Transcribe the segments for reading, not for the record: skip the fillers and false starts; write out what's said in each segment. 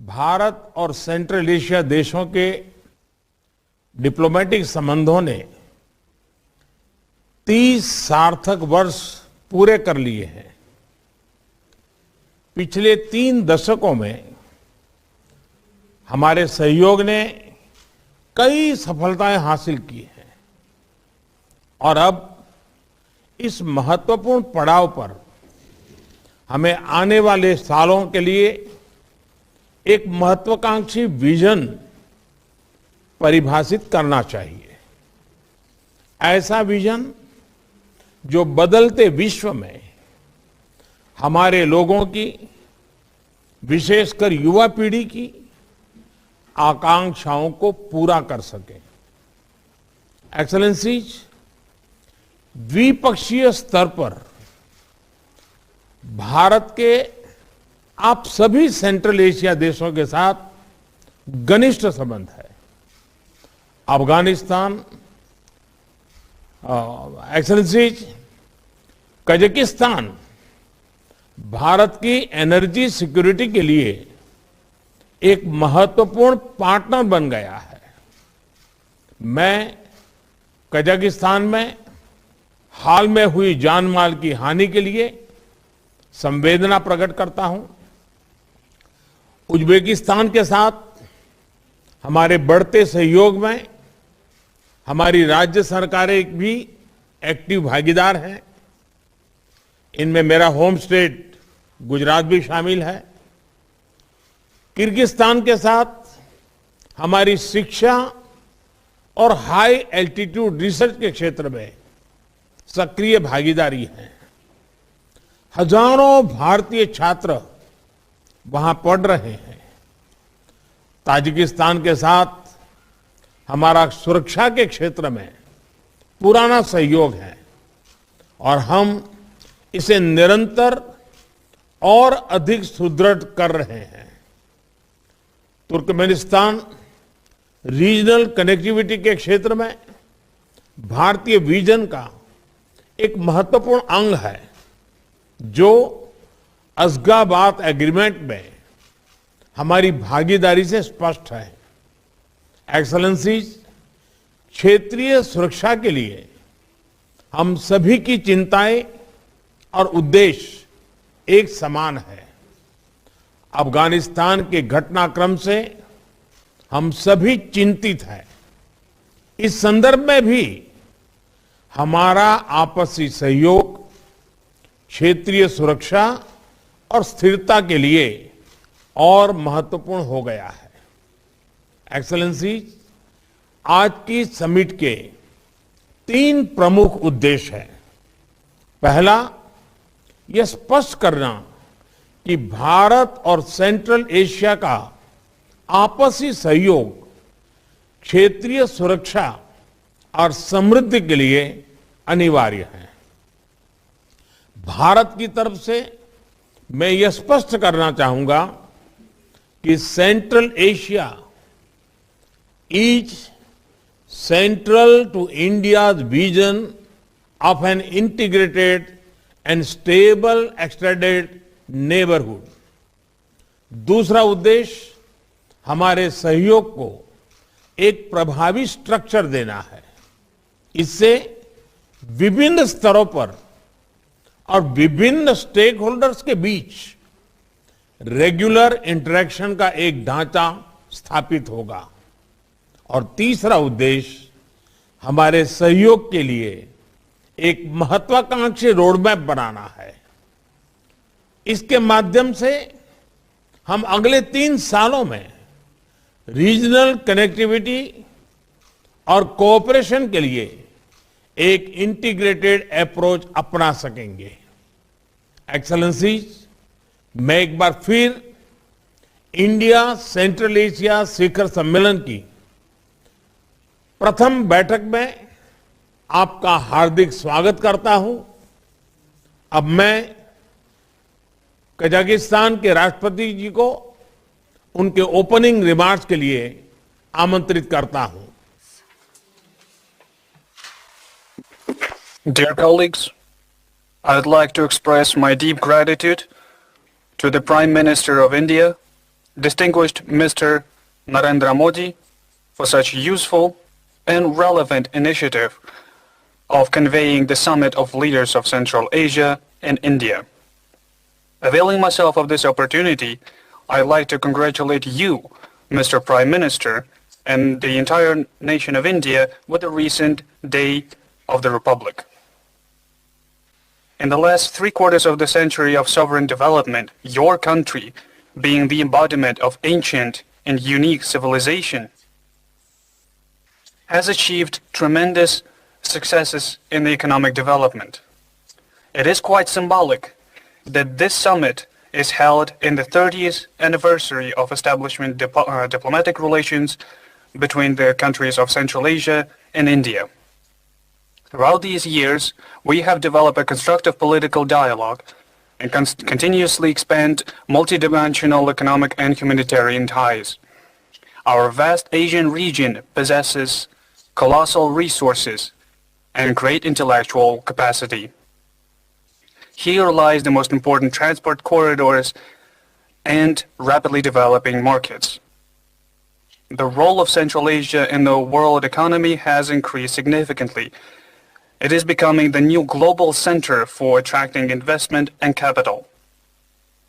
भारत और central Asia देशों के डिप्लोमेटिक संबंधों ने 30 सार्थक वर्ष पूरे कर लिए हैं। पिछले 3 दशकों में हमारे सहयोग ने कई सफलताएं हासिल की हैं और अब इस महत्वपूर्ण पड़ाव पर हमें आने वाले सालों के लिए एक महत्वाकांक्षी विजन परिभाषित करना चाहिए। ऐसा विजन जो बदलते विश्व में हमारे लोगों की, विशेषकर युवा पीढ़ी की आकांक्षाओं को पूरा कर सके। एक्सेलेंसीज, द्विपक्षीय स्तर पर भारत के आप सभी सेंट्रल एशिया देशों के साथ घनिष्ठ संबंध है। अफगानिस्तान, एक्सेलेंसीज, कजाकिस्तान भारत की एनर्जी सिक्योरिटी के लिए एक महत्वपूर्ण पार्टनर बन गया है। मैं कजाकिस्तान में हाल में हुई जान माल की हानि के लिए संवेदना प्रकट करता हूं। उज्बेकिस्तान के साथ हमारे बढ़ते सहयोग में हमारी राज्य सरकारें भी एक्टिव भागीदार हैं। इनमें मेरा होम स्टेट गुजरात भी शामिल है। किर्गिस्तान के साथ हमारी शिक्षा और हाई एल्टीट्यूड रिसर्च के क्षेत्र में सक्रिय भागीदारी है। हजारों भारतीय छात्र वहां पढ़ रहे हैं। ताजिकिस्तान के साथ हमारा सुरक्षा के क्षेत्र में पुराना सहयोग है और हम इसे निरंतर और अधिक सुदृढ़ कर रहे हैं। तुर्कमेनिस्तान रीजनल कनेक्टिविटी के क्षेत्र में भारतीय विजन का एक महत्वपूर्ण अंग है, जो अशगाबाद एग्रीमेंट में हमारी भागीदारी से स्पष्ट है। एक्सेलेंसीज, क्षेत्रीय सुरक्षा के लिए हम सभी की चिंताएं और उद्देश्य एक समान है। अफगानिस्तान के घटनाक्रम से हम सभी चिंतित हैं। इस संदर्भ में भी हमारा आपसी सहयोग क्षेत्रीय सुरक्षा और स्थिरता के लिए और महत्वपूर्ण हो गया है। एक्सेलेंसीज, आज की समिट के 3 प्रमुख उद्देश्य हैं। पहला, यह स्पष्ट करना कि भारत और सेंट्रल एशिया का आपसी सहयोग क्षेत्रीय सुरक्षा और समृद्धि के लिए अनिवार्य है। भारत की तरफ से मैं यह स्पष्ट करना चाहूंगा कि Central Asia is central to India's vision of an integrated and stable extended neighbourhood. दूसरा उद्देश्य हमारे सहयोग को एक प्रभावी स्ट्रक्चर देना है। इससे विभिन्न स्तरों पर और विभिन्न स्टेक होल्डर्स के बीच रेगुलर इंटरेक्शन का एक ढांचा स्थापित होगा। और तीसरा उद्देश्य हमारे सहयोग के लिए एक महत्वाकांक्षी रोडमैप बनाना है। इसके माध्यम से हम अगले 3 सालों में रीजनल कनेक्टिविटी और कोऑपरेशन के लिए एक इंटीग्रेटेड अप्रोच अपना सकेंगे। एक्सेलेंसीज, मैं एक बार फिर इंडिया सेंट्रल एशिया शिखर सम्मेलन की प्रथम बैठक में आपका हार्दिक स्वागत करता हूं। अब मैं कजाकिस्तान के राष्ट्रपति जी को उनके ओपनिंग रिमार्क्स के लिए आमंत्रित करता हूं। Dear colleagues, I would like to express my deep gratitude to the Prime Minister of India distinguished Mr. Narendra Modi for such useful and relevant initiative of conveying the summit of leaders of Central Asia and India. Availing myself of this opportunity, I'd like to congratulate you, Mr. Prime Minister, and the entire nation of India with the recent Day of the Republic. In the last 3/4 of the century of sovereign development, your country, being the embodiment of ancient and unique civilization, has achieved tremendous successes in the economic development. It is quite symbolic that this summit is held in the 30th anniversary of establishment diplomatic relations between the countries of Central Asia and India. Throughout these years, we have developed a constructive political dialogue and continuously expand multidimensional economic and humanitarian ties. Our vast Asian region possesses colossal resources and great intellectual capacity. Here lies the most important transport corridors and rapidly developing markets. The role of Central Asia in the world economy has increased significantly. It is becoming the new global center for attracting investment and capital.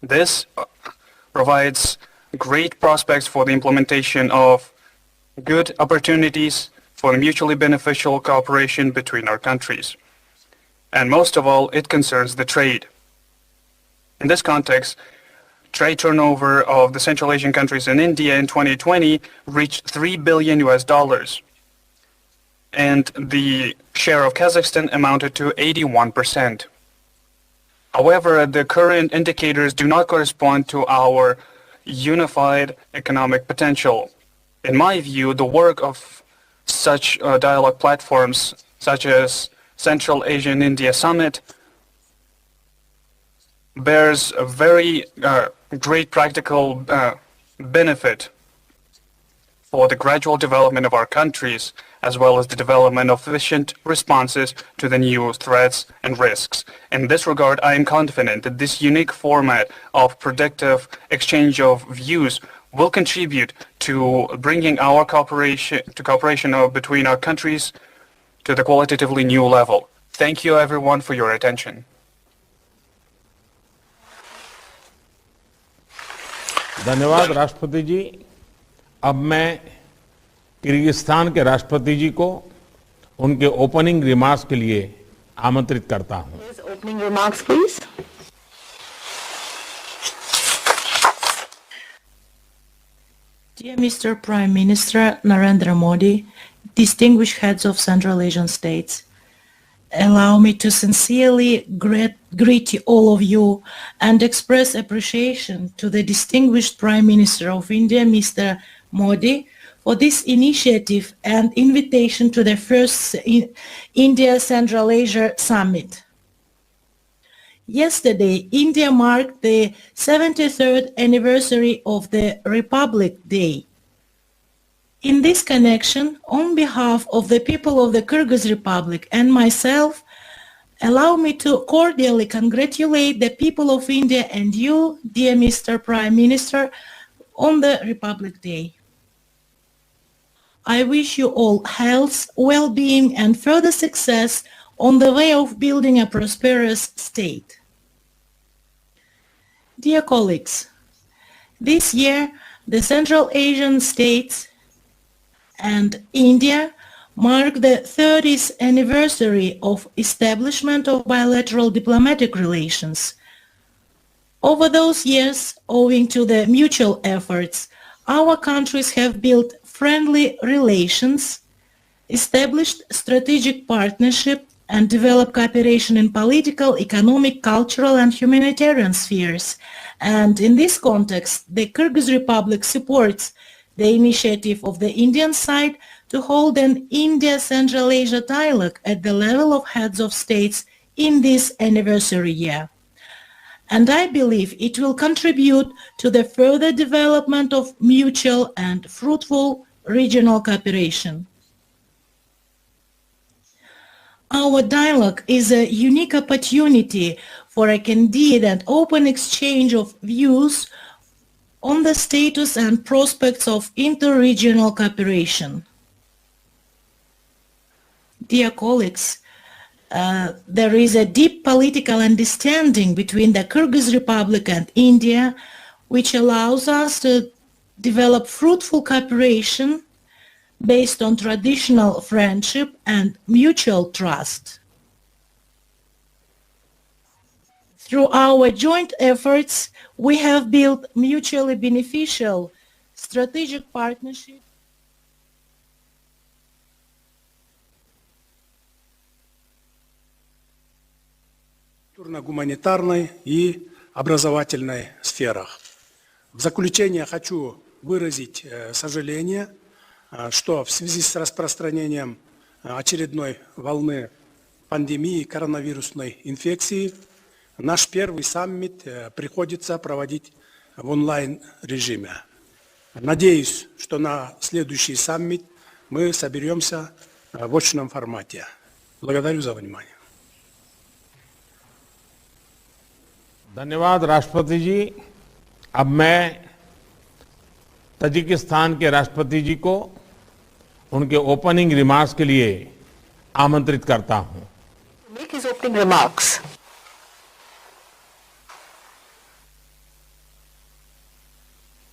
This provides great prospects for the implementation of good opportunities for mutually beneficial cooperation between our countries. And most of all, it concerns the trade. In this context, trade turnover of the Central Asian countries and India in 2020 reached $3 billion, and the share of Kazakhstan amounted to 81%. However, the current indicators do not correspond to our unified economic potential. In my view, the work of such dialogue platforms, such as Central Asian India Summit, bears a very great practical benefit for the gradual development of our countries, as well as the development of efficient responses to the new threats and risks. In this regard, I am confident that this unique format of productive exchange of views will contribute to bringing our cooperation between our countries to the qualitatively new level. Thank you everyone for your attention. धन्यवाद राष्ट्रपति जी। अब मैं Kyrgyzstan के राष्ट्रपति जी को उनके opening remarks के लिए आमंत्रित करता हूं। Opening remarks, please. Dear Mr. Prime Minister Narendra Modi, distinguished heads of Central Asian states, allow me to sincerely greet all of you and express appreciation to the distinguished Prime Minister of India, Mr. Modi, for this initiative and invitation to the first India-Central Asia Summit. Yesterday, India marked the 73rd anniversary of the Republic Day. In this connection, on behalf of the people of the Kyrgyz Republic and myself, allow me to cordially congratulate the people of India and you, dear Mr. Prime Minister, on the Republic Day. I wish you all health, well-being and further success on the way of building a prosperous state. Dear colleagues, this year the Central Asian states and India mark the 30th anniversary of establishment of bilateral diplomatic relations. Over those years, owing to the mutual efforts, our countries have built friendly relations, established strategic partnership, and developed cooperation in political, economic, cultural, and humanitarian spheres. And in this context, the Kyrgyz Republic supports the initiative of the Indian side to hold an India-Central Asia dialogue at the level of heads of states in this anniversary year. And I believe it will contribute to the further development of mutual and fruitful regional cooperation. Our dialogue is a unique opportunity for a candid and open exchange of views on the status and prospects of inter-regional cooperation. Dear colleagues, there is a deep political understanding between the Kyrgyz Republic and India, which allows us to develop fruitful cooperation based on traditional friendship and mutual trust. Through our joint efforts, we have built mutually beneficial strategic partnership. Культурно-гуманитарной и образовательной сферах. В заключение хочу выразить сожаление, что в связи с распространением очередной волны пандемии коронавирусной инфекции наш первый саммит приходится проводить в онлайн-режиме. Надеюсь, что на следующий саммит мы соберемся в очном формате. Благодарю за внимание. धन्यवाद राष्ट्रपति जी। अब मैं Tajikistan के राष्ट्रपति जी को उनके opening remarks के लिए आमंत्रित करता हूं। Make his opening remarks.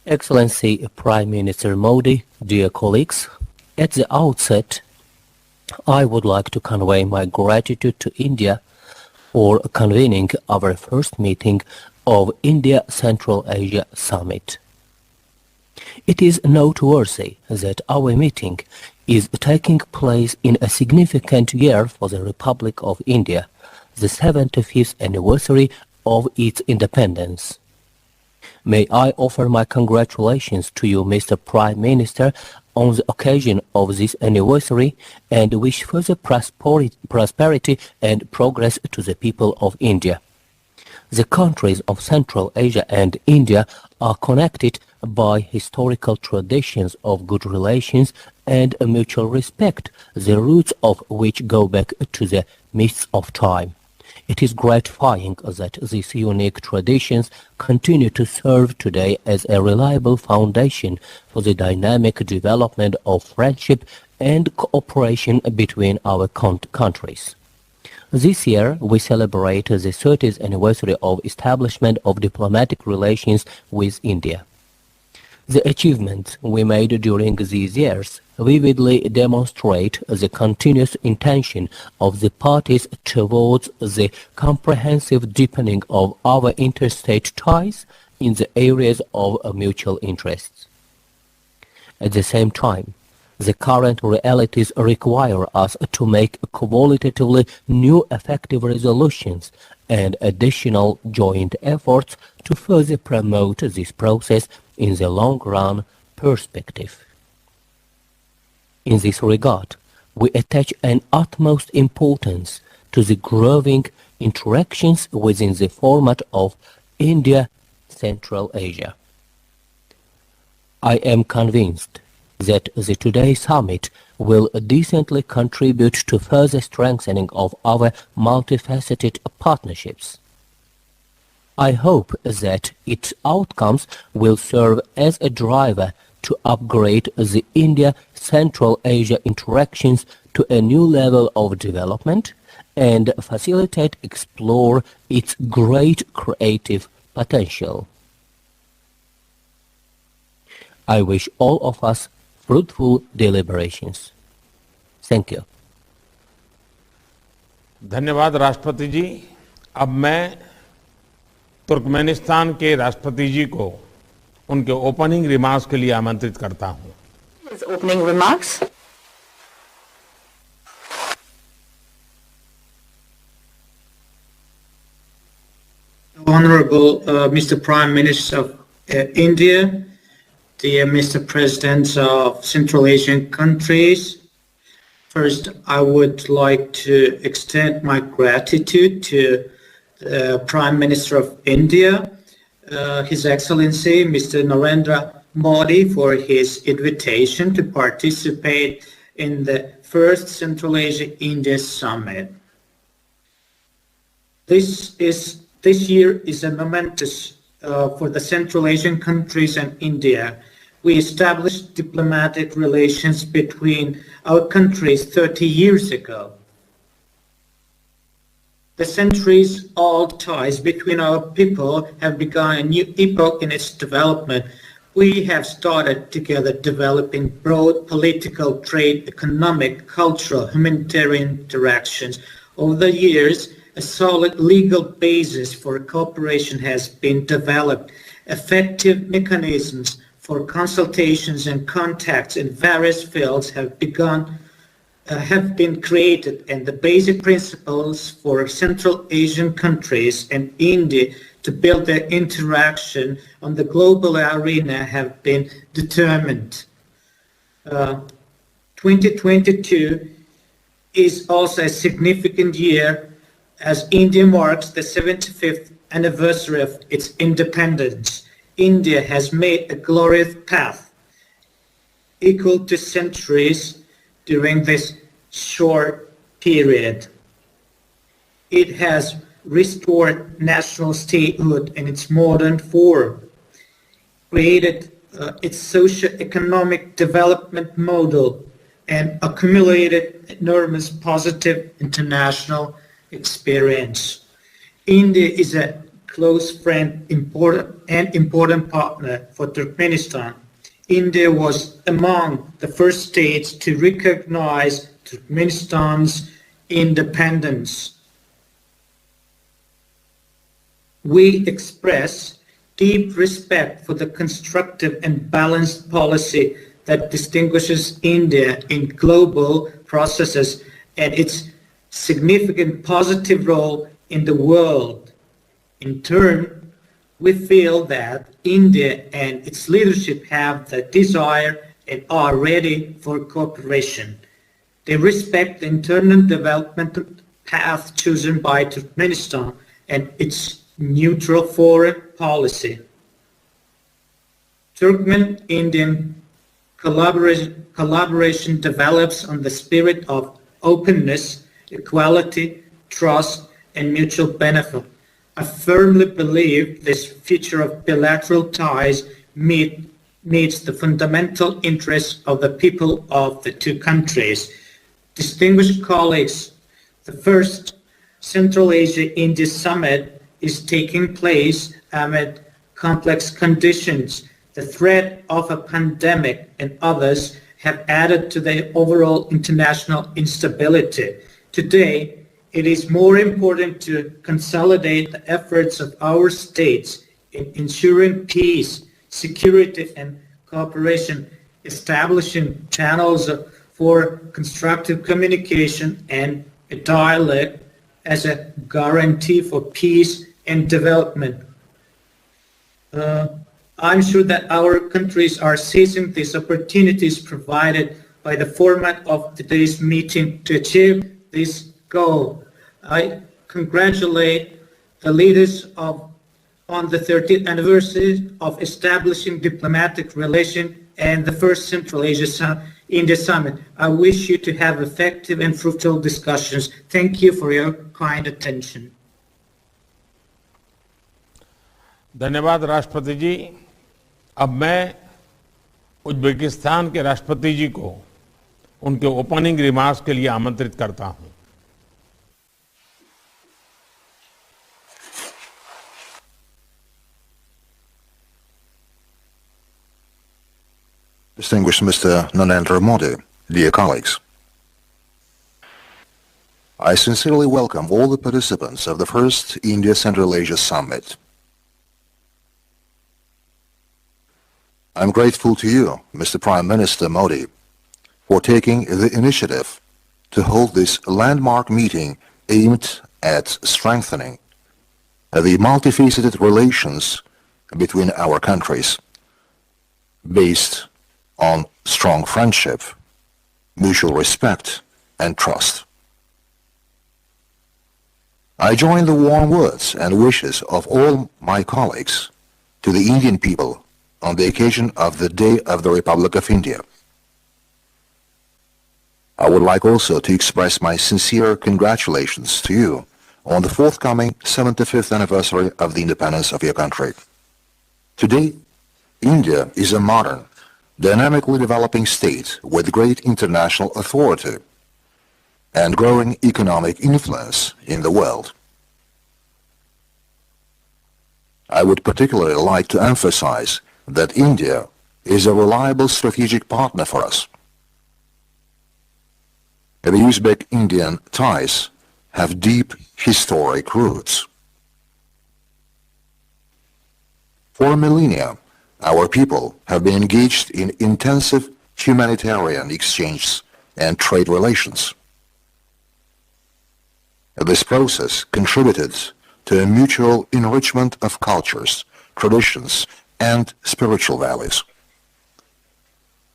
Excellency Prime Minister Modi, dear colleagues, at the outset, I would like to convey my gratitude to India for convening our first meeting of India-Central Asia Summit. It is noteworthy that our meeting is taking place in a significant year for the Republic of India, the 75th anniversary of its independence. May I offer my congratulations to you, Mr. Prime Minister, on the occasion of this anniversary and wish further prosperity and progress to the people of India. The countries of Central Asia and India are connected by historical traditions of good relations and a mutual respect, the roots of which go back to the mists of time. It is gratifying that these unique traditions continue to serve today as a reliable foundation for the dynamic development of friendship and cooperation between our countries. This year, we celebrate the 30th anniversary of establishment of diplomatic relations with India. The achievements we made during these years vividly demonstrate the continuous intention of the parties towards the comprehensive deepening of our interstate ties in the areas of mutual interests. At the same time, the current realities require us to make qualitatively new effective resolutions and additional joint efforts to further promote this process in the long-run perspective. In this regard, we attach an utmost importance to the growing interactions within the format of India-Central Asia. I am convinced that the today's summit will decently contribute to further strengthening of our multifaceted partnerships. I hope that its outcomes will serve as a driver to upgrade the India-Central Asia interactions to a new level of development and facilitate explore its great creative potential. I wish all of us fruitful deliberations. Thank you. धन्यवाद राष्ट्रपति जी। अब मैं Turkmenistan के राष्ट्रपति जी को उनके opening remarks के लिए आमंत्रित करता हूं। His opening remarks. Honorable Mr. Prime Minister of India, dear Mr. President of Central Asian countries, first I would like to extend my gratitude to the Prime Minister of India, His Excellency Mr. Narendra Modi, for his invitation to participate in the first Central Asia-India Summit. This year is a momentous for the Central Asian countries and India. We established diplomatic relations between our countries 30 years ago. The centuries-old ties between our people have begun a new epoch in its development. We have started together developing broad political, trade, economic, cultural, humanitarian interactions. Over the years, a solid legal basis for cooperation has been developed. Effective mechanisms for consultations and contacts in various fields have been created, and the basic principles for Central Asian countries and India to build their interaction on the global arena have been determined. 2022 is also a significant year as India marks the 75th anniversary of its independence. India has made a glorious path equal to centuries during this short period. It has restored national statehood in its modern form, created its socio-economic development model, and accumulated enormous positive international experience. India is a close friend, important partner for Turkmenistan. India was among the first states to recognize Turkmenistan's independence. We express deep respect for the constructive and balanced policy that distinguishes India in global processes and its significant positive role in the world. In turn, we feel that India and its leadership have the desire and are ready for cooperation. They respect the internal development path chosen by Turkmenistan and its neutral foreign policy. Turkmen-Indian collaboration develops on the spirit of openness, equality, trust, and mutual benefit. I firmly believe this future of bilateral ties meets the fundamental interests of the people of the two countries. Distinguished colleagues, the first Central Asia-India Summit is taking place amid complex conditions. The threat of a pandemic and others have added to the overall international instability. Today, it is more important to consolidate the efforts of our states in ensuring peace, security, and cooperation, establishing channels for constructive communication and a dialogue as a guarantee for peace and development. I'm sure that our countries are seizing these opportunities provided by the format of today's meeting to achieve this goal. I congratulate the leaders on the 30th anniversary of establishing diplomatic relations and the first Central Asia-India Summit. I wish you to have effective and fruitful discussions. Thank you for your kind attention. धन्यवाद राष्ट्रपति जी। अब मैं Uzbekistan के राष्ट्रपति जी को उनके opening remarks के लिए आमंत्रित करता हूं। Distinguished Mr. Narendra Modi, dear colleagues, I sincerely welcome all the participants of the first India-Central Asia Summit. I'm grateful to you, Mr. Prime Minister Modi, for taking the initiative to hold this landmark meeting aimed at strengthening the multifaceted relations between our countries, based on strong friendship, mutual respect, and trust. I join the warm words and wishes of all my colleagues to the Indian people on the occasion of the Day of the Republic of India. I would like also to express my sincere congratulations to you on the forthcoming 75th anniversary of the independence of your country. Today, India is a modern, dynamically developing state with great international authority and growing economic influence in the world. I would particularly like to emphasize that India is a reliable strategic partner for us. The Uzbek-Indian ties have deep historic roots. For millennia, our people have been engaged in intensive humanitarian exchanges and trade relations. This process contributed to a mutual enrichment of cultures, traditions, and spiritual values.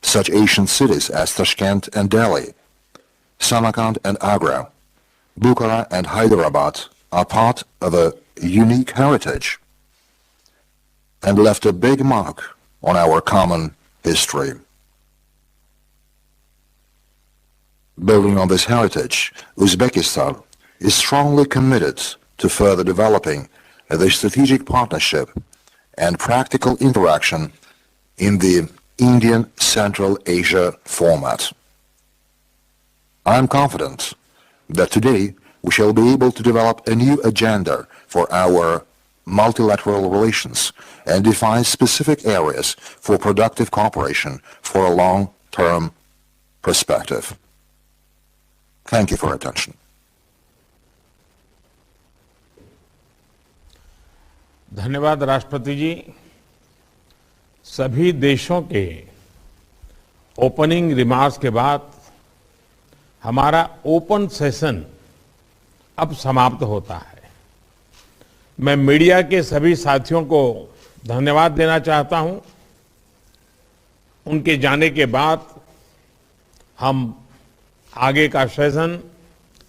Such ancient cities as Tashkent and Delhi, Samarkand and Agra, Bukhara and Hyderabad are part of a unique heritage and left a big mark on our common history. Building on this heritage, Uzbekistan is strongly committed to further developing the strategic partnership and practical interaction in the Indian Central Asia format. I am confident that today we shall be able to develop a new agenda for our multilateral relations and define specific areas for productive cooperation for a long-term perspective. Thank you for your attention. धन्यवाद राष्ट्रपति जी। सभी देशों के opening remarks के बाद हमारा open session अब समाप्त होता है। मैं मीडिया के सभी साथियों को धन्यवाद देना चाहता हूं। उनके जाने के बाद हम आगे का सेशन